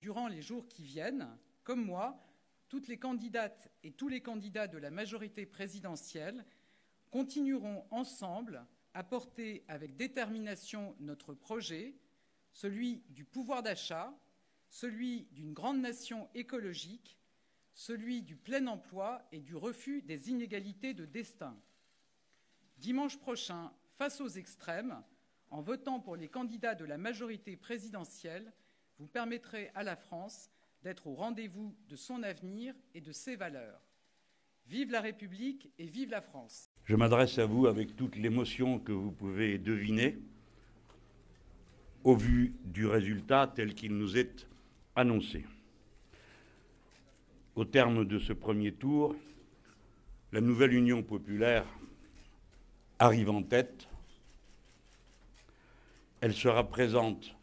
Durant les jours qui viennent, comme moi, toutes les candidates et tous les candidats de la majorité présidentielle continueront ensemble à porter avec détermination notre projet, celui du pouvoir d'achat, celui d'une grande nation écologique, celui du plein emploi et du refus des inégalités de destin. Dimanche prochain, face aux extrêmes, en votant pour les candidats de la majorité présidentielle, vous permettrez à la France d'être au rendez-vous de son avenir et de ses valeurs. Vive la République et vive la France. Je m'adresse à vous avec toute l'émotion que vous pouvez deviner au vu du résultat tel qu'il nous est annoncé. Au terme de ce premier tour, la nouvelle Union populaire arrive en tête. Elle sera présente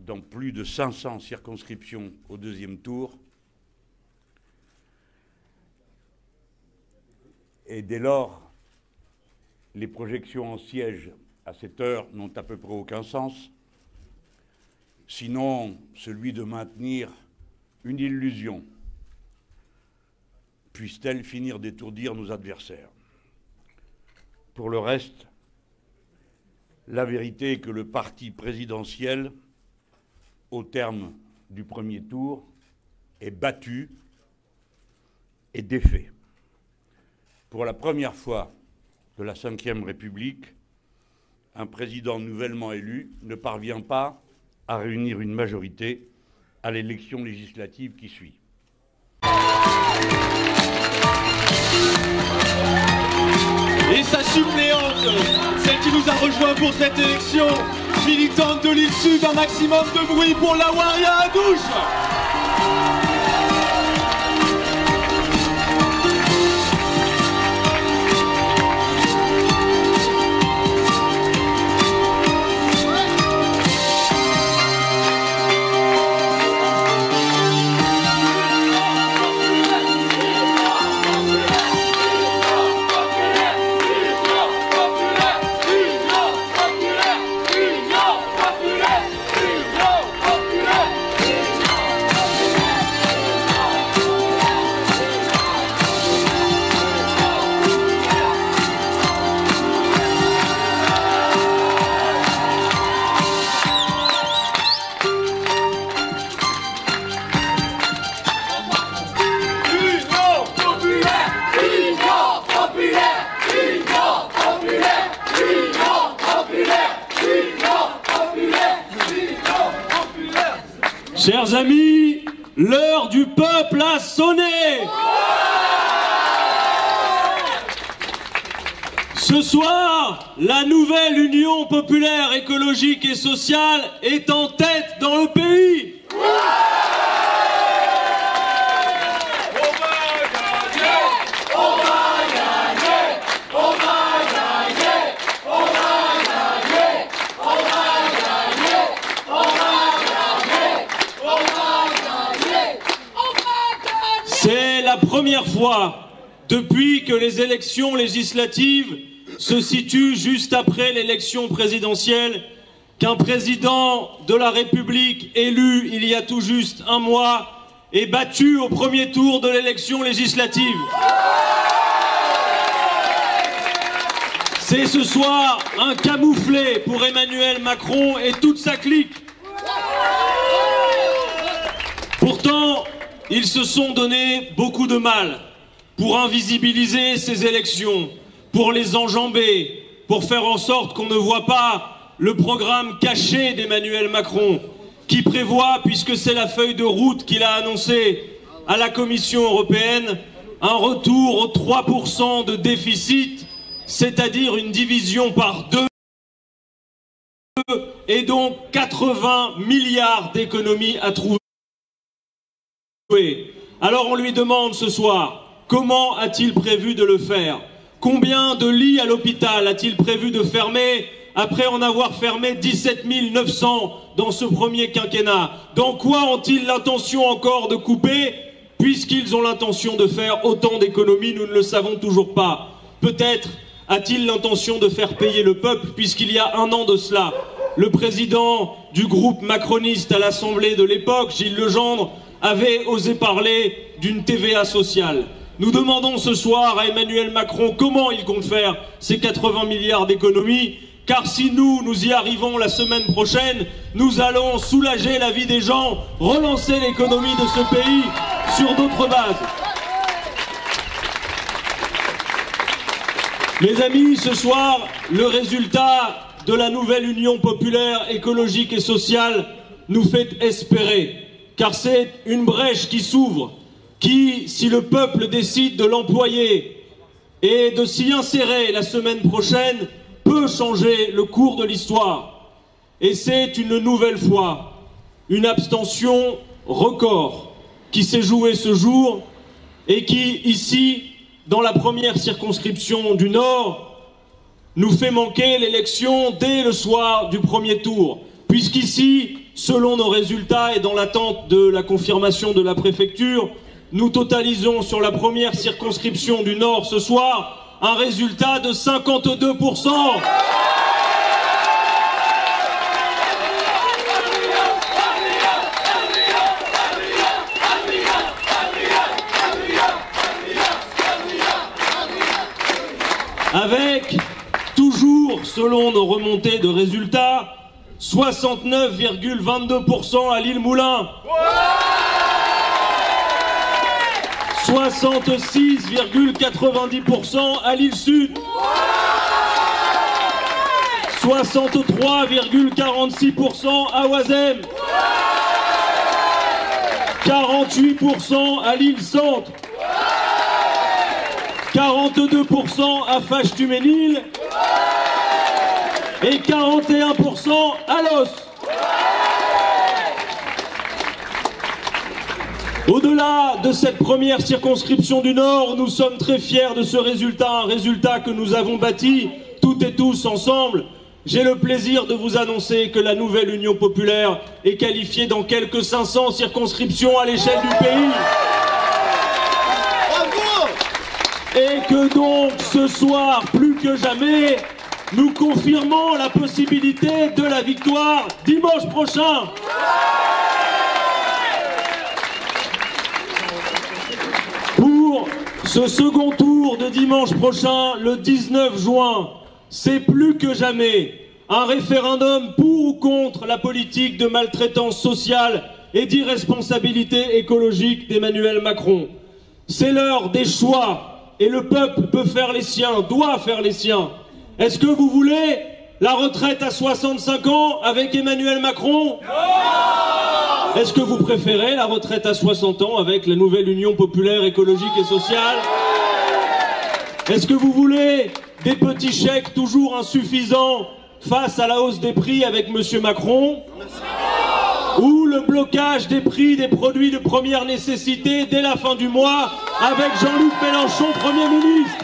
dans plus de 500 circonscriptions au deuxième tour. Et dès lors, les projections en sièges à cette heure n'ont à peu près aucun sens, sinon celui de maintenir une illusion. Puisse-t-elle finir d'étourdir nos adversaires? Pour le reste, la vérité est que le parti présidentiel, au terme du premier tour, est battu et défait. Pour la première fois de la Ve République, un président nouvellement élu ne parvient pas à réunir une majorité à l'élection législative qui suit. Et sa suppléante, celle qui nous a rejoint pour cette élection, militante de l'île Sud, un maximum de bruit pour la Waria Hadouche. Chers amis, l'heure du peuple a sonné. Ce soir, la nouvelle Union populaire écologique et sociale est en tête dans le pays. C'est la première fois depuis que les élections législatives se situent juste après l'élection présidentielle qu'un président de la République élu il y a tout juste un mois est battu au premier tour de l'élection législative. C'est ce soir un camouflet pour Emmanuel Macron et toute sa clique. Pourtant, ils se sont donné beaucoup de mal pour invisibiliser ces élections, pour les enjamber, pour faire en sorte qu'on ne voit pas le programme caché d'Emmanuel Macron, qui prévoit, puisque c'est la feuille de route qu'il a annoncée à la Commission européenne, un retour aux 3% de déficit, c'est-à-dire une division par 2, et donc 80 milliards d'économies à trouver. Alors on lui demande ce soir, comment a-t-il prévu de le faire? Combien de lits à l'hôpital a-t-il prévu de fermer après en avoir fermé 17 900 dans ce premier quinquennat? Dans quoi ont-ils l'intention encore de couper, puisqu'ils ont l'intention de faire autant d'économies? Nous ne le savons toujours pas. Peut-être a-t-il l'intention de faire payer le peuple, puisqu'il y a un an de cela, le président du groupe macroniste à l'Assemblée de l'époque, Gilles Legendre, avait osé parler d'une TVA sociale. Nous demandons ce soir à Emmanuel Macron comment il compte faire ces 80 milliards d'économies, car si nous y arrivons la semaine prochaine, nous allons soulager la vie des gens, relancer l'économie de ce pays sur d'autres bases. Mes amis, ce soir, le résultat de la nouvelle Union populaire, écologique et sociale nous fait espérer, car c'est une brèche qui s'ouvre, qui, si le peuple décide de l'employer et de s'y insérer la semaine prochaine, peut changer le cours de l'histoire. Et c'est une nouvelle fois une abstention record qui s'est jouée ce jour et qui, ici, dans la première circonscription du Nord, nous fait manquer l'élection dès le soir du premier tour. Puisqu'ici, selon nos résultats et dans l'attente de la confirmation de la préfecture, nous totalisons sur la première circonscription du Nord ce soir un résultat de 52%. Avec, toujours selon nos remontées de résultats, 69,22% à l'île Moulin, 66,90% à l'île Sud, 63,46% à Oisem, 48% à l'île Centre, 42% à Fâche-Tuménil et 41% à Los. Au-delà de cette première circonscription du Nord, nous sommes très fiers de ce résultat, un résultat que nous avons bâti toutes et tous ensemble. J'ai le plaisir de vous annoncer que la nouvelle Union populaire est qualifiée dans quelques 500 circonscriptions à l'échelle du pays. Et que donc, ce soir, plus que jamais, nous confirmons la possibilité de la victoire dimanche prochain. Pour ce second tour de dimanche prochain, le 19 juin, c'est plus que jamais un référendum pour ou contre la politique de maltraitance sociale et d'irresponsabilité écologique d'Emmanuel Macron. C'est l'heure des choix. Et le peuple peut faire les siens, doit faire les siens. Est-ce que vous voulez la retraite à 65 ans avec Emmanuel Macron? Non! Est-ce que vous préférez la retraite à 60 ans avec la nouvelle Union populaire, écologique et sociale? Est-ce que vous voulez des petits chèques toujours insuffisants face à la hausse des prix avec M. Macron? Ou le blocage des prix des produits de première nécessité dès la fin du mois avec Jean-Luc Mélenchon, Premier ministre?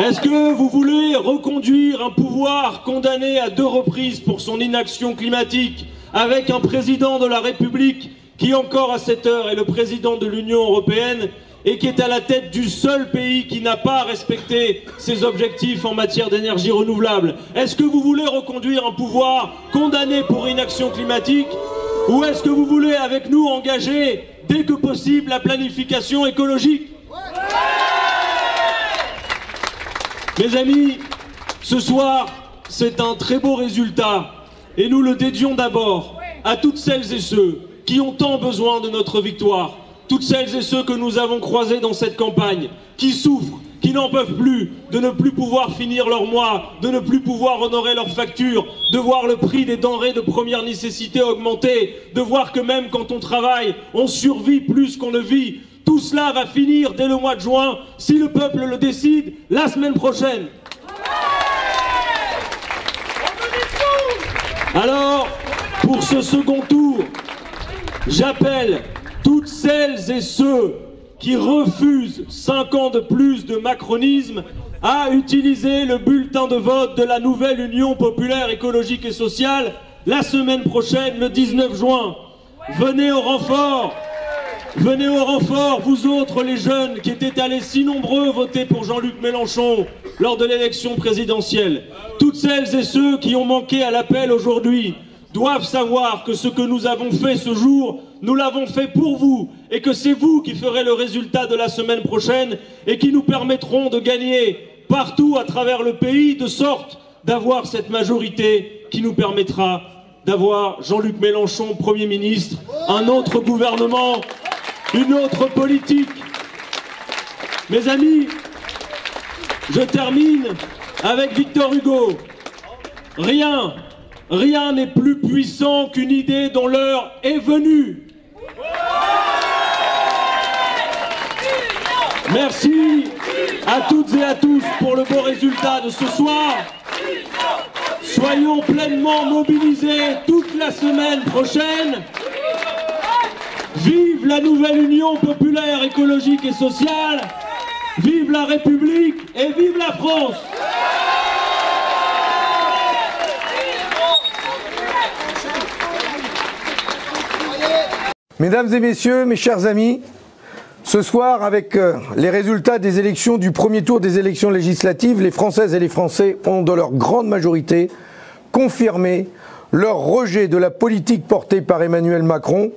Est-ce que vous voulez reconduire un pouvoir condamné à 2 reprises pour son inaction climatique avec un président de la République qui encore à cette heure est le président de l'Union européenne et qui est à la tête du seul pays qui n'a pas respecté ses objectifs en matière d'énergie renouvelable? Est-ce que vous voulez reconduire un pouvoir condamné pour inaction climatique? Ou est-ce que vous voulez avec nous engager dès que possible la planification écologique? Mes amis, ce soir, c'est un très beau résultat et nous le dédions d'abord à toutes celles et ceux qui ont tant besoin de notre victoire. Toutes celles et ceux que nous avons croisés dans cette campagne, qui souffrent, qui n'en peuvent plus, de ne plus pouvoir finir leur mois, de ne plus pouvoir honorer leurs factures, de voir le prix des denrées de première nécessité augmenter, de voir que même quand on travaille, on survit plus qu'on ne vit. Tout cela va finir dès le mois de juin, si le peuple le décide, la semaine prochaine. Alors, pour ce second tour, j'appelle toutes celles et ceux qui refusent 5 ans de plus de macronisme à utiliser le bulletin de vote de la nouvelle Union populaire, écologique et sociale la semaine prochaine, le 19 juin. Venez au renfort Venez au renfort, vous autres, les jeunes qui étaient allés si nombreux voter pour Jean-Luc Mélenchon lors de l'élection présidentielle. Toutes celles et ceux qui ont manqué à l'appel aujourd'hui doivent savoir que ce que nous avons fait ce jour, nous l'avons fait pour vous, et que c'est vous qui ferez le résultat de la semaine prochaine et qui nous permettront de gagner partout à travers le pays, de sorte d'avoir cette majorité qui nous permettra d'avoir Jean-Luc Mélenchon Premier ministre, un autre gouvernement, une autre politique. Mes amis, je termine avec Victor Hugo. Rien n'est plus puissant qu'une idée dont l'heure est venue. Merci à toutes et à tous pour le beau résultat de ce soir. Soyons pleinement mobilisés toute la semaine prochaine. Vive la nouvelle Union populaire, écologique et sociale. Vive la République et vive la France. Mesdames et messieurs, mes chers amis, ce soir, avec les résultats des élections du premier tour des élections législatives, les Françaises et les Français ont, dans leur grande majorité, confirmé leur rejet de la politique portée par Emmanuel Macron,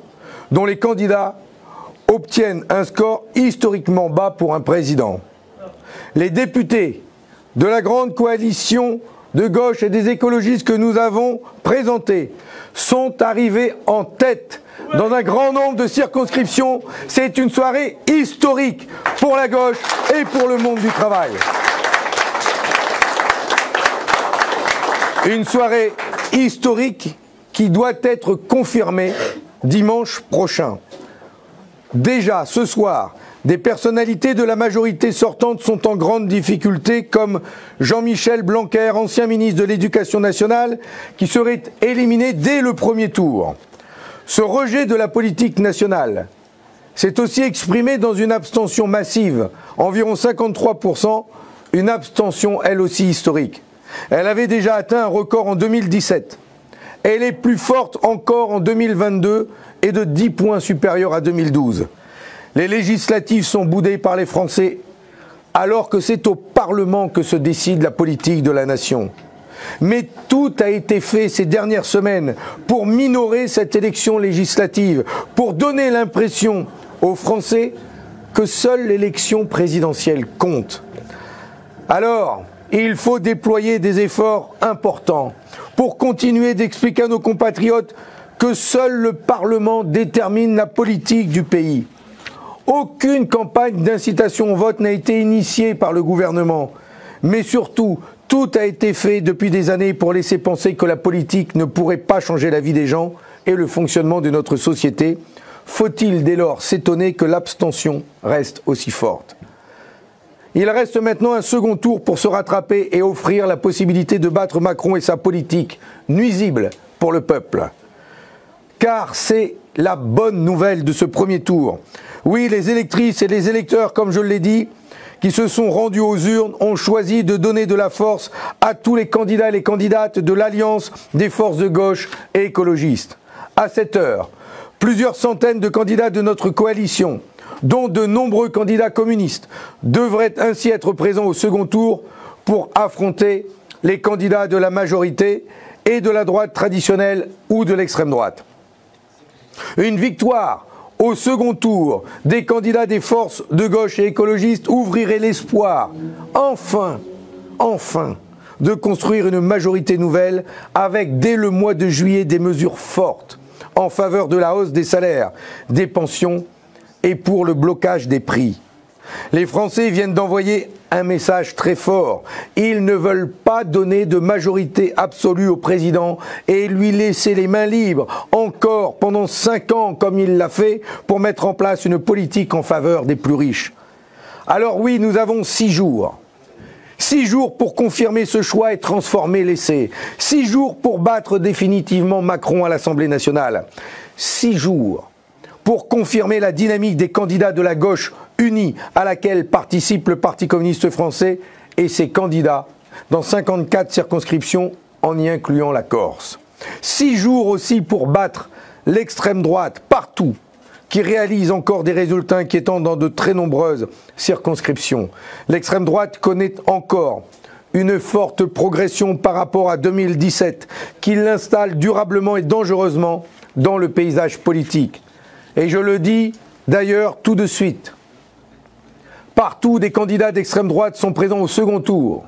dont les candidats obtiennent un score historiquement bas pour un président. Les députés de la grande coalition de gauche et des écologistes que nous avons présentés sont arrivés en tête dans un grand nombre de circonscriptions. C'est une soirée historique pour la gauche et pour le monde du travail. Une soirée historique qui doit être confirmée dimanche prochain. Déjà, ce soir, des personnalités de la majorité sortante sont en grande difficulté, comme Jean-Michel Blanquer, ancien ministre de l'Éducation nationale, qui serait éliminé dès le premier tour. Ce rejet de la politique nationale s'est aussi exprimé dans une abstention massive, environ 53%, une abstention elle aussi historique. Elle avait déjà atteint un record en 2017. Elle est plus forte encore en 2022 et de 10 points supérieure à 2012. Les législatives sont boudées par les Français, alors que c'est au Parlement que se décide la politique de la nation. Mais tout a été fait ces dernières semaines pour minorer cette élection législative, pour donner l'impression aux Français que seule l'élection présidentielle compte. Alors, il faut déployer des efforts importants pour continuer d'expliquer à nos compatriotes que seul le Parlement détermine la politique du pays. Aucune campagne d'incitation au vote n'a été initiée par le gouvernement, mais surtout, tout a été fait depuis des années pour laisser penser que la politique ne pourrait pas changer la vie des gens et le fonctionnement de notre société. Faut-il dès lors s'étonner que l'abstention reste aussi forte ? Il reste maintenant un second tour pour se rattraper et offrir la possibilité de battre Macron et sa politique, nuisible pour le peuple. Car c'est la bonne nouvelle de ce premier tour. Oui, les électrices et les électeurs, comme je l'ai dit, qui se sont rendus aux urnes, ont choisi de donner de la force à tous les candidats et les candidates de l'Alliance des forces de gauche et écologistes. À cette heure, plusieurs centaines de candidats de notre coalition, dont de nombreux candidats communistes, devraient ainsi être présents au second tour pour affronter les candidats de la majorité et de la droite traditionnelle ou de l'extrême droite. Une victoire au second tour des candidats des forces de gauche et écologistes ouvrirait l'espoir, enfin, de construire une majorité nouvelle avec, dès le mois de juillet, des mesures fortes en faveur de la hausse des salaires, des pensions et pour le blocage des prix. Les Français viennent d'envoyer un message très fort. Ils ne veulent pas donner de majorité absolue au président et lui laisser les mains libres, encore pendant 5 ans comme il l'a fait, pour mettre en place une politique en faveur des plus riches. Alors oui, nous avons 6 jours. 6 jours pour confirmer ce choix et transformer l'essai. 6 jours pour battre définitivement Macron à l'Assemblée nationale. 6 jours pour confirmer la dynamique des candidats de la gauche unie à laquelle participe le Parti communiste français et ses candidats dans 54 circonscriptions en y incluant la Corse. 6 jours aussi pour battre l'extrême droite partout, qui réalise encore des résultats inquiétants dans de très nombreuses circonscriptions. L'extrême droite connaît encore une forte progression par rapport à 2017, qui l'installe durablement et dangereusement dans le paysage politique. Et je le dis d'ailleurs tout de suite, partout des candidats d'extrême droite sont présents au second tour.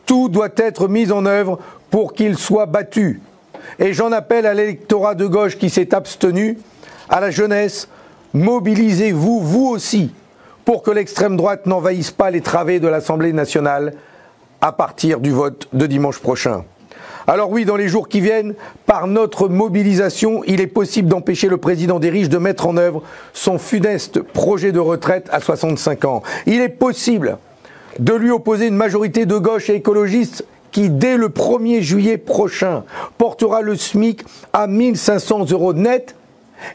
Tout doit être mis en œuvre pour qu'ils soient battus. Et j'en appelle à l'électorat de gauche qui s'est abstenu, à la jeunesse, mobilisez-vous, vous aussi, pour que l'extrême droite n'envahisse pas les travées de l'Assemblée nationale à partir du vote de dimanche prochain. Alors oui, dans les jours qui viennent, par notre mobilisation, il est possible d'empêcher le président des riches de mettre en œuvre son funeste projet de retraite à 65 ans. Il est possible de lui opposer une majorité de gauche et écologiste qui, dès le 1er juillet prochain, portera le SMIC à 1 500 € net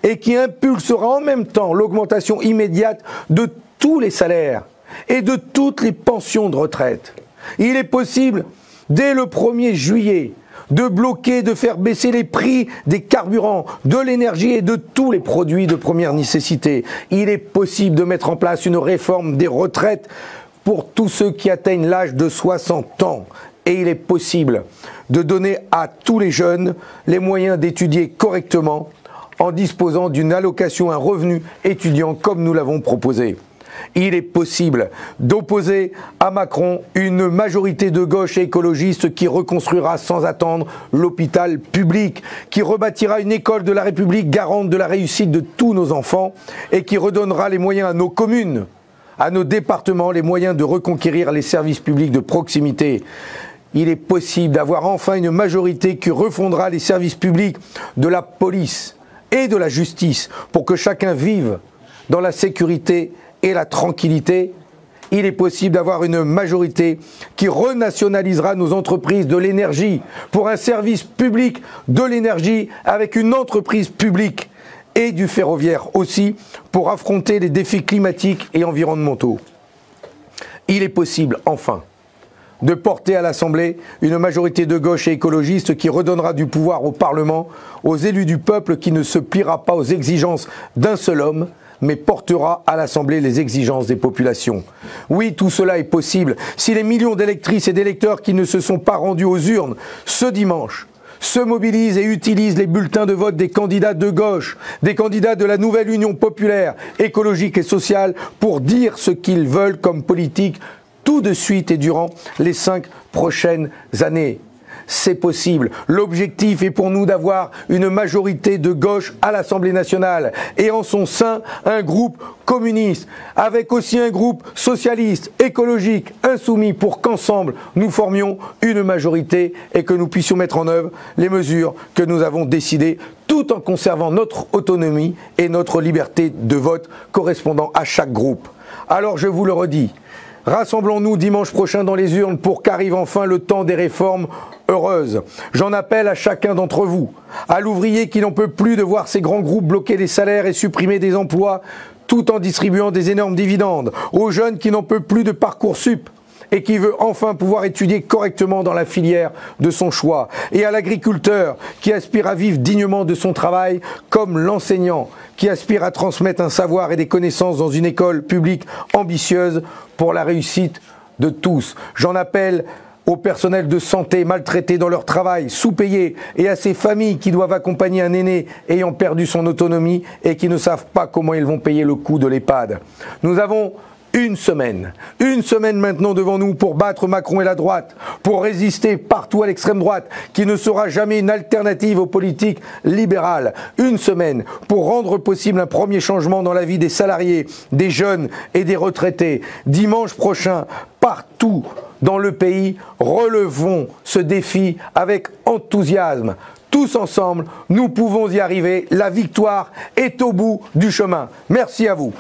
et qui impulsera en même temps l'augmentation immédiate de tous les salaires et de toutes les pensions de retraite. Il est possible, dès le 1er juillet, de bloquer, de faire baisser les prix des carburants, de l'énergie et de tous les produits de première nécessité. Il est possible de mettre en place une réforme des retraites pour tous ceux qui atteignent l'âge de 60 ans. Et il est possible de donner à tous les jeunes les moyens d'étudier correctement en disposant d'une allocation, un revenu étudiant comme nous l'avons proposé. Il est possible d'opposer à Macron une majorité de gauche et écologiste qui reconstruira sans attendre l'hôpital public, qui rebâtira une école de la République garante de la réussite de tous nos enfants et qui redonnera les moyens à nos communes, à nos départements, les moyens de reconquérir les services publics de proximité. Il est possible d'avoir enfin une majorité qui refondera les services publics de la police et de la justice pour que chacun vive dans la sécurité et la tranquillité. Il est possible d'avoir une majorité qui renationalisera nos entreprises de l'énergie pour un service public de l'énergie avec une entreprise publique et du ferroviaire aussi pour affronter les défis climatiques et environnementaux. Il est possible, enfin, de porter à l'Assemblée une majorité de gauche et écologiste qui redonnera du pouvoir au Parlement, aux élus du peuple qui ne se pliera pas aux exigences d'un seul homme, mais portera à l'Assemblée les exigences des populations. Oui, tout cela est possible si les millions d'électrices et d'électeurs qui ne se sont pas rendus aux urnes ce dimanche se mobilisent et utilisent les bulletins de vote des candidats de gauche, des candidats de la nouvelle Union populaire, écologique et sociale pour dire ce qu'ils veulent comme politique tout de suite et durant les 5 prochaines années. C'est possible. L'objectif est pour nous d'avoir une majorité de gauche à l'Assemblée nationale et en son sein un groupe communiste avec aussi un groupe socialiste, écologique, insoumis pour qu'ensemble nous formions une majorité et que nous puissions mettre en œuvre les mesures que nous avons décidées tout en conservant notre autonomie et notre liberté de vote correspondant à chaque groupe. Alors je vous le redis, rassemblons-nous dimanche prochain dans les urnes pour qu'arrive enfin le temps des réformes heureuses. J'en appelle à chacun d'entre vous, à l'ouvrier qui n'en peut plus de voir ces grands groupes bloquer les salaires et supprimer des emplois tout en distribuant des énormes dividendes, aux jeunes qui n'en peut plus de Parcoursup et qui veut enfin pouvoir étudier correctement dans la filière de son choix, et à l'agriculteur qui aspire à vivre dignement de son travail, comme l'enseignant qui aspire à transmettre un savoir et des connaissances dans une école publique ambitieuse pour la réussite de tous. J'en appelle au personnel de santé maltraité dans leur travail, sous-payé, et à ces familles qui doivent accompagner un aîné ayant perdu son autonomie et qui ne savent pas comment ils vont payer le coût de l'EHPAD. Nous avons une semaine maintenant devant nous pour battre Macron et la droite, pour résister partout à l'extrême droite, qui ne sera jamais une alternative aux politiques libérales. Une semaine pour rendre possible un premier changement dans la vie des salariés, des jeunes et des retraités. Dimanche prochain, partout dans le pays, relevons ce défi avec enthousiasme. Tous ensemble, nous pouvons y arriver. La victoire est au bout du chemin. Merci à vous.